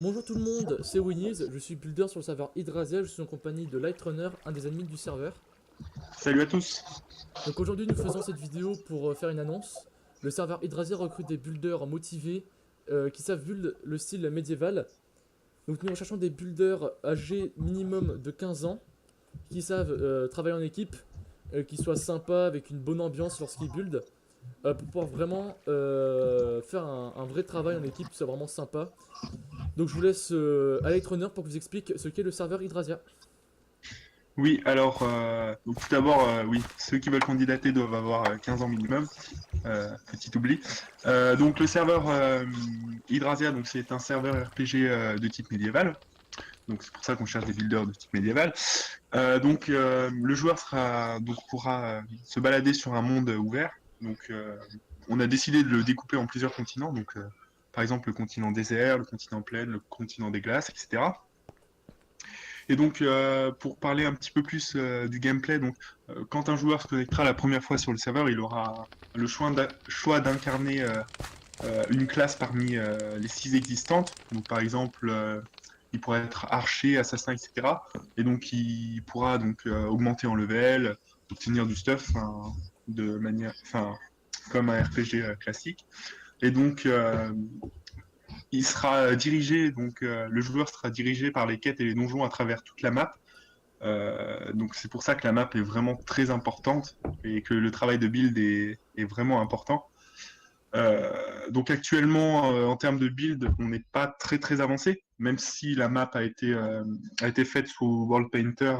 Bonjour tout le monde, c'est Winnies, je suis builder sur le serveur Hydrasia, je suis en compagnie de Lightrunner, un des admins du serveur. Salut à tous. Donc aujourd'hui nous faisons cette vidéo pour faire une annonce. Le serveur Hydrasia recrute des builders motivés qui savent build le style médiéval. Donc nous recherchons des builders âgés minimum de 15 ans, qui savent travailler en équipe, qui soient sympas avec une bonne ambiance lorsqu'ils buildent, pour pouvoir vraiment faire un vrai travail en équipe qui soit vraiment sympa. Donc je vous laisse à Lightrunner pour que vous explique ce qu'est le serveur Hydrasia. Oui, alors, donc tout d'abord, oui, ceux qui veulent candidater doivent avoir 15 ans minimum, petit oubli. Donc le serveur Hydrasia, donc c'est un serveur RPG de type médiéval. Donc c'est pour ça qu'on cherche des builders de type médiéval. Le joueur pourra se balader sur un monde ouvert. On a décidé de le découper en plusieurs continents. Par exemple le continent désert, le continent plaine, le continent des glaces, etc. Pour parler un petit peu plus du gameplay, quand un joueur se connectera la première fois sur le serveur, il aura le choix d'incarner une classe parmi les 6 existantes. Donc, par exemple, il pourrait être archer, assassin, etc. Et donc, il pourra augmenter en level, obtenir du stuff, comme un RPG classique. Et donc, il sera dirigé, le joueur sera dirigé par les quêtes et les donjons à travers toute la map. Donc c'est pour ça que la map est vraiment très importante et que le travail de build est vraiment important. Donc actuellement, en termes de build, on n'est pas très avancé, même si la map a été faite sous World Painter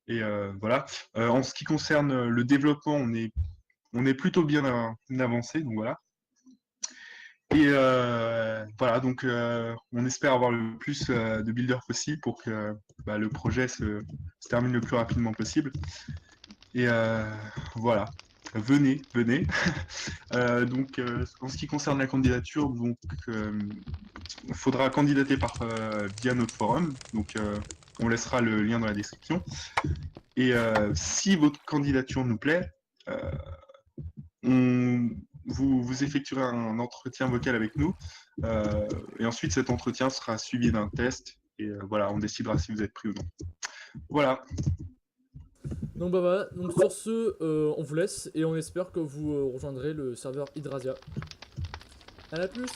et voilà. En ce qui concerne le développement, on est plutôt bien avancé, donc voilà. On espère avoir le plus de builders possible pour que le projet se termine le plus rapidement possible. Et voilà, venez. En ce qui concerne la candidature, il faudra candidater via notre forum. On laissera le lien dans la description. Et si votre candidature nous plaît, euh, on, vous effectuerez un entretien vocal avec nous. Et ensuite, cet entretien sera suivi d'un test. Et voilà, on décidera si vous êtes pris ou non. Voilà. Donc bah voilà, donc sur ce, on vous laisse et on espère que vous rejoindrez le serveur Hydrasia. A la plus!